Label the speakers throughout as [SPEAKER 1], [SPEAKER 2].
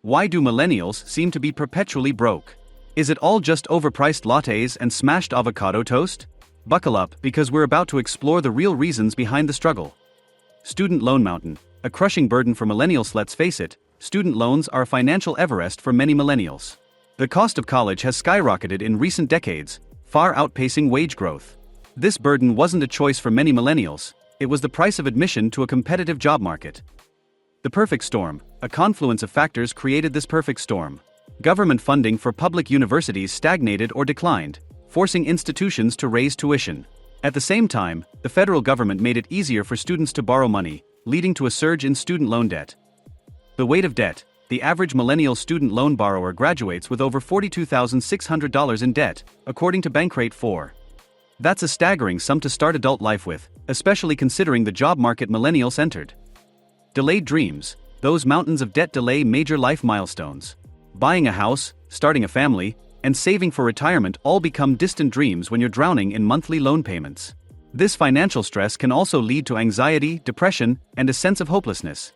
[SPEAKER 1] Why do millennials seem to be perpetually broke? Is it all just overpriced lattes and smashed avocado toast? Buckle up, because we're about to explore the real reasons behind the struggle. Student loan mountain, a crushing burden for millennials. Let's face it, student loans are a financial Everest for many millennials. The cost of college has skyrocketed in recent decades, far outpacing wage growth. This burden wasn't a choice for many millennials, it was the price of admission to a competitive job market. The perfect storm, a confluence of factors created this perfect storm. Government funding for public universities stagnated or declined, forcing institutions to raise tuition. At the same time, the federal government made it easier for students to borrow money, leading to a surge in student loan debt. The weight of debt. The average millennial student loan borrower graduates with over $42,600 in debt, according to Bankrate 4. That's a staggering sum to start adult life with, especially considering the job market millennials entered. Delayed dreams. Those mountains of debt delay major life milestones. Buying a house, starting a family, and saving for retirement all become distant dreams when you're drowning in monthly loan payments. This financial stress can also lead to anxiety, depression, and a sense of hopelessness.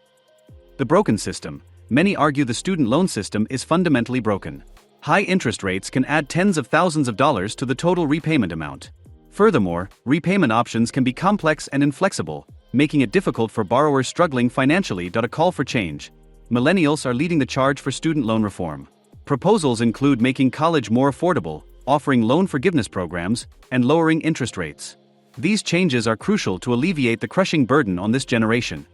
[SPEAKER 1] The broken system. Many argue the student loan system is fundamentally broken. High interest rates can add tens of thousands of dollars to the total repayment amount. Furthermore, repayment options can be complex and inflexible, making it difficult for borrowers struggling financially. A call for change. Millennials are leading the charge for student loan reform. Proposals include making college more affordable, offering loan forgiveness programs, and lowering interest rates. These changes are crucial to alleviate the crushing burden on this generation.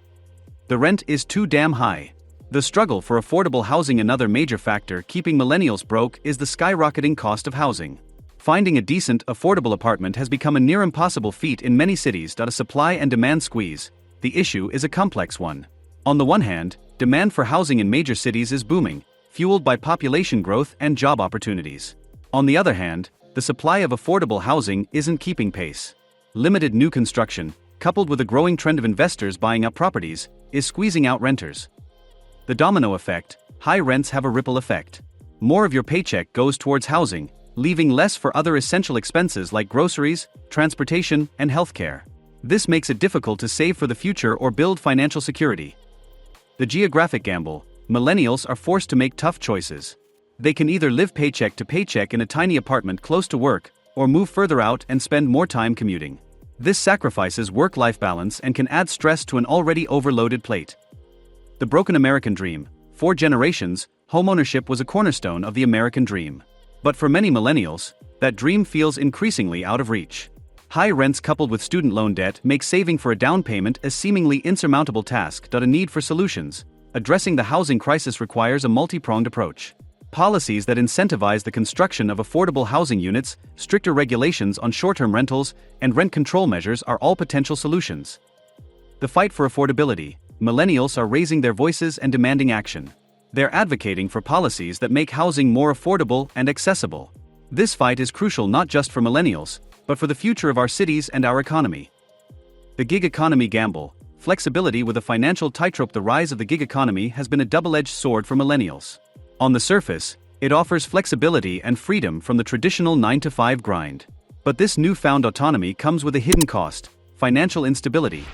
[SPEAKER 1] The rent is too damn high. The struggle for affordable housing. Another major factor keeping millennials broke is the skyrocketing cost of housing. Finding a decent, affordable apartment has become a near impossible feat in many cities. A supply and demand squeeze. The issue is a complex one. On the one hand, demand for housing in major cities is booming, fueled by population growth and job opportunities. On the other hand, the supply of affordable housing isn't keeping pace. Limited new construction, coupled with a growing trend of investors buying up properties, is squeezing out renters. The domino effect. High rents have a ripple effect. More of your paycheck goes towards housing, leaving less for other essential expenses like groceries, transportation, and healthcare. This makes it difficult to save for the future or build financial security. The geographic gamble. Millennials are forced to make tough choices. They can either live paycheck to paycheck in a tiny apartment close to work, or move further out and spend more time commuting. This sacrifices work-life balance and can add stress to an already overloaded plate. The broken American dream. For generations, homeownership was a cornerstone of the American dream. But for many millennials, that dream feels increasingly out of reach. High rents coupled with student loan debt make saving for a down payment a seemingly insurmountable task. A need for solutions. Addressing the housing crisis requires a multi-pronged approach. Policies that incentivize the construction of affordable housing units, stricter regulations on short-term rentals, and rent control measures are all potential solutions. The fight for affordability. Millennials are raising their voices and demanding action. They're advocating for policies that make housing more affordable and accessible. This fight is crucial not just for millennials, but for the future of our cities and our economy. The gig economy gamble. Flexibility with a financial tightrope. The rise of the gig economy has been a double-edged sword for millennials. On the surface, it offers flexibility and freedom from the traditional 9-to-5 grind. But this newfound autonomy comes with a hidden cost: financial instability.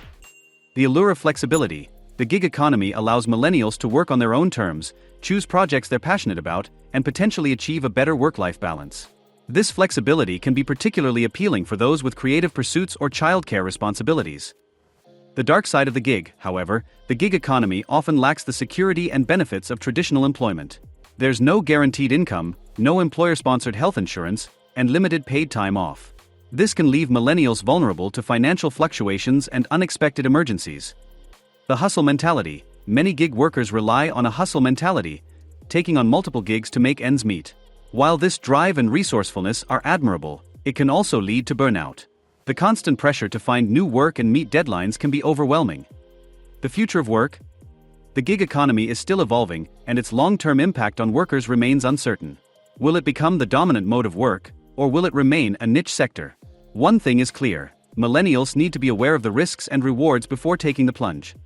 [SPEAKER 1] The allure of flexibility. The gig economy allows millennials to work on their own terms, choose projects they're passionate about, and potentially achieve a better work-life balance. This flexibility can be particularly appealing for those with creative pursuits or childcare responsibilities. The dark side of the gig, however, the gig economy often lacks the security and benefits of traditional employment. There's no guaranteed income, no employer-sponsored health insurance, and limited paid time off. This can leave millennials vulnerable to financial fluctuations and unexpected emergencies. The hustle mentality. Many gig workers rely on a hustle mentality, taking on multiple gigs to make ends meet. While this drive and resourcefulness are admirable, it can also lead to burnout. The constant pressure to find new work and meet deadlines can be overwhelming. The future of work? The gig economy is still evolving, and its long-term impact on workers remains uncertain. Will it become the dominant mode of work, or will it remain a niche sector? One thing is clear: millennials need to be aware of the risks and rewards before taking the plunge.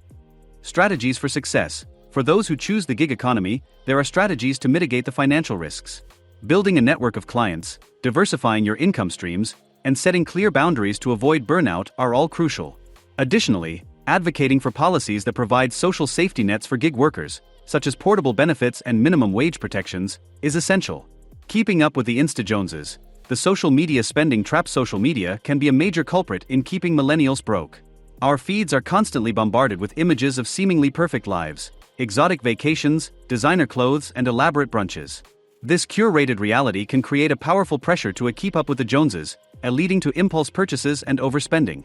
[SPEAKER 1] Strategies for success. For those who choose the gig economy, there are strategies to mitigate the financial risks. Building a network of clients, diversifying your income streams, and setting clear boundaries to avoid burnout are all crucial. Additionally, advocating for policies that provide social safety nets for gig workers, such as portable benefits and minimum wage protections, is essential. Keeping up with the Insta-Joneses, the social media spending trap. Social media can be a major culprit in keeping millennials broke. Our feeds are constantly bombarded with images of seemingly perfect lives, exotic vacations, designer clothes, and elaborate brunches. This curated reality can create a powerful pressure to keep up with the Joneses, leading to impulse purchases and overspending.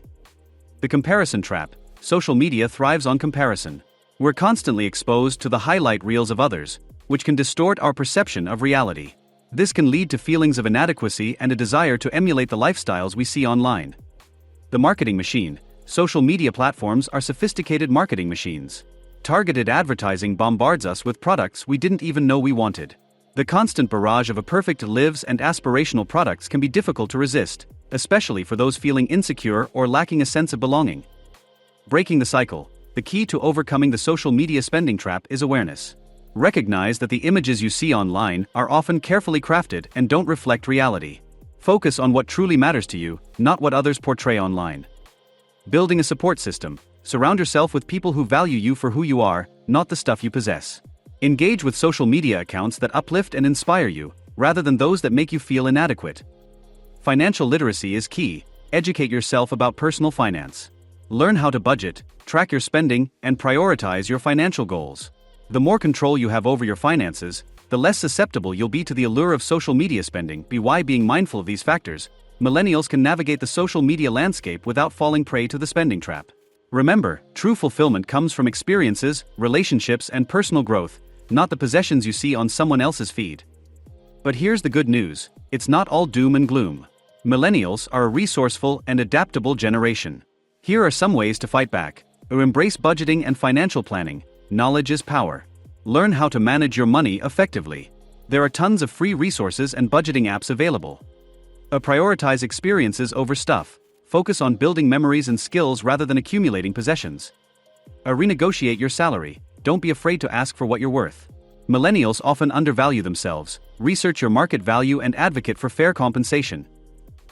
[SPEAKER 1] The comparison trap. Social media thrives on comparison. We're constantly exposed to the highlight reels of others, which can distort our perception of reality. This can lead to feelings of inadequacy and a desire to emulate the lifestyles we see online. The marketing machine. Social media platforms are sophisticated marketing machines. Targeted advertising bombards us with products we didn't even know we wanted. The constant barrage of perfect lives and aspirational products can be difficult to resist, especially for those feeling insecure or lacking a sense of belonging. Breaking the cycle. The key to overcoming the social media spending trap is awareness. Recognize that the images you see online are often carefully crafted and don't reflect reality. Focus on what truly matters to you, not what others portray online. Building a support system. Surround yourself with people who value you for who you are, not the stuff you possess. Engage with social media accounts that uplift and inspire you, rather than those that make you feel inadequate. Financial literacy is key. Educate yourself about personal finance. Learn how to budget, track your spending, and prioritize your financial goals. The more control you have over your finances, the less susceptible you'll be to the allure of social media spending. By being mindful of these factors, millennials can navigate the social media landscape without falling prey to the spending trap. Remember, true fulfillment comes from experiences, relationships, and personal growth, not the possessions you see on someone else's feed. But here's the good news: it's not all doom and gloom. Millennials are a resourceful and adaptable generation. Here are some ways to fight back. Embrace budgeting and financial planning. Knowledge is power. Learn how to manage your money effectively. There are tons of free resources and budgeting apps available. Prioritize experiences over stuff. Focus on building memories and skills rather than accumulating possessions. Renegotiate your salary. Don't be afraid to ask for what you're worth. Millennials often undervalue themselves. Research your market value and advocate for fair compensation.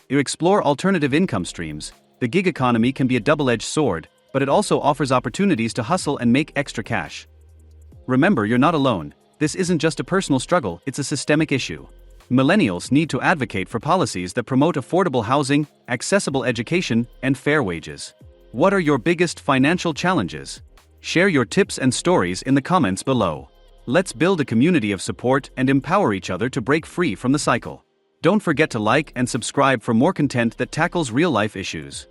[SPEAKER 1] Explore alternative income streams. The gig economy can be a double-edged sword, but it also offers opportunities to hustle and make extra cash. Remember, you're not alone. This isn't just a personal struggle, it's a systemic issue. Millennials need to advocate for policies that promote affordable housing, accessible education, and fair wages. What are your biggest financial challenges? Share your tips and stories in the comments below. Let's build a community of support and empower each other to break free from the cycle. Don't forget to like and subscribe for more content that tackles real-life issues.